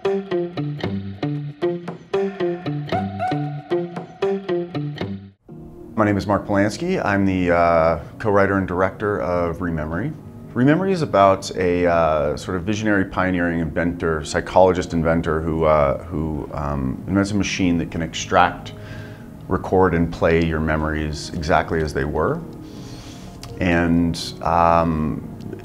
My name is Mark Polanski. I'm the co-writer and director of Rememory. Rememory is about a sort of visionary, pioneering inventor, psychologist-inventor who invents a machine that can extract, record, and play your memories exactly as they were. And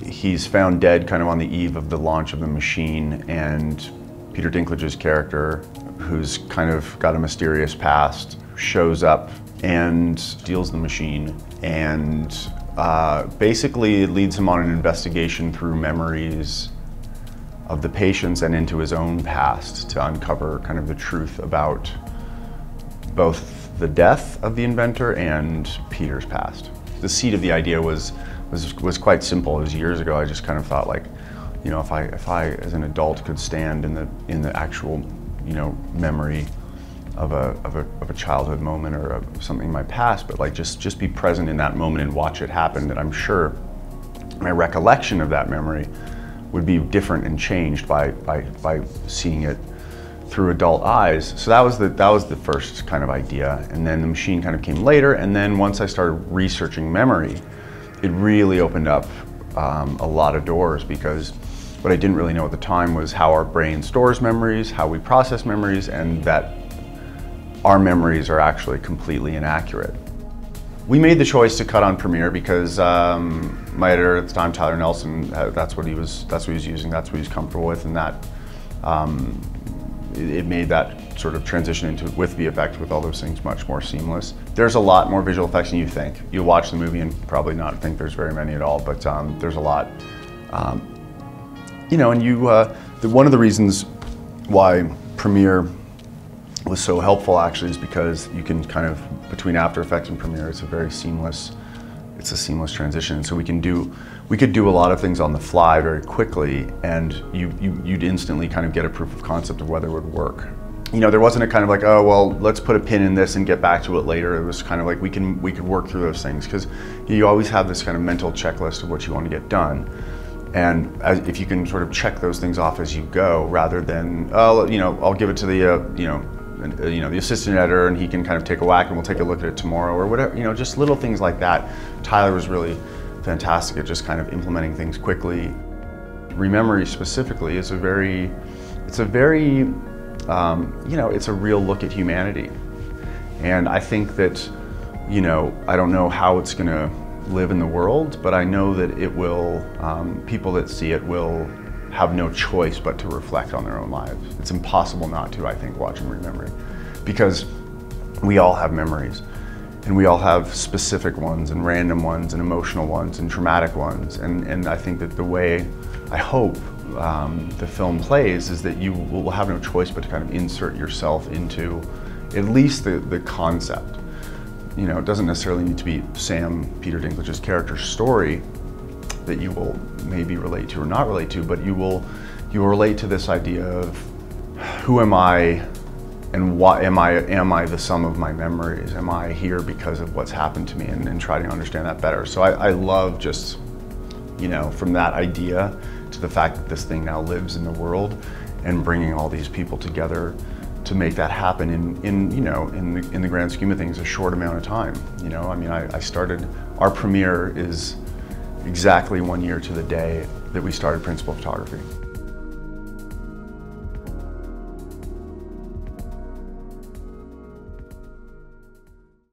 he's found dead kind of on the eve of the launch of the machine, and Peter Dinklage's character, who's kind of got a mysterious past, shows up and steals the machine, and basically it leads him on an investigation through memories of the patients and into his own past to uncover kind of the truth about both the death of the inventor and Peter's past. The seed of the idea was quite simple. It was years ago. I just kind of thought, like, you know, if I as an adult could stand in the actual, you know, memory of a childhood moment or of something in my past, but like just be present in that moment and watch it happen, that I'm sure my recollection of that memory would be different and changed by seeing it through adult eyes. So that was the first kind of idea, and then the machine kind of came later. And then once I started researching memory, it really opened up a lot of doors, because what I didn't really know at the time was how our brain stores memories, how we process memories, and that our memories are actually completely inaccurate. We made the choice to cut on Premiere because my editor at the time, Tyler Nelson, that's what he was using, that's what he was comfortable with, and that it made that sort of transition with VFX, with all those things, much more seamless. There's a lot more visual effects than you think. You'll watch the movie and probably not think there's very many at all, but there's a lot. You know, and one of the reasons why Premiere was so helpful actually is because you can kind of, between After Effects and Premiere, it's a seamless transition. So we could do a lot of things on the fly very quickly, and you'd instantly kind of get a proof of concept of whether it would work. You know, there wasn't a kind of like, oh, well, let's put a pin in this and get back to it later. It was kind of like we could work through those things, because you always have this kind of mental checklist of what you want to get done. And if you can sort of check those things off as you go, rather than, oh, you know, I'll give it to the assistant editor and he can kind of take a whack and we'll take a look at it tomorrow, or whatever, you know, just little things like that. Tyler was really fantastic at just kind of implementing things quickly. Rememory specifically is it's a real look at humanity. And I think that, you know, I don't know how it's gonna live in the world, but I know that it will, people that see it will have no choice but to reflect on their own lives. It's impossible not to, I think, watching Rememory, because we all have memories, and we all have specific ones and random ones and emotional ones and traumatic ones, and I think that the way, I hope, the film plays is that you will have no choice but to kind of insert yourself into at least the concept. You know, it doesn't necessarily need to be Peter Dinklage's character's story that you will maybe relate to or not relate to, but you will relate to this idea of who am I, and why am I the sum of my memories? Am I here because of what's happened to me, and try to understand that better. So I love just, you know, from that idea to the fact that this thing now lives in the world, and bringing all these people together to make that happen in the grand scheme of things, a short amount of time. You know, I mean, our premiere is exactly 1 year to the day that we started principal photography.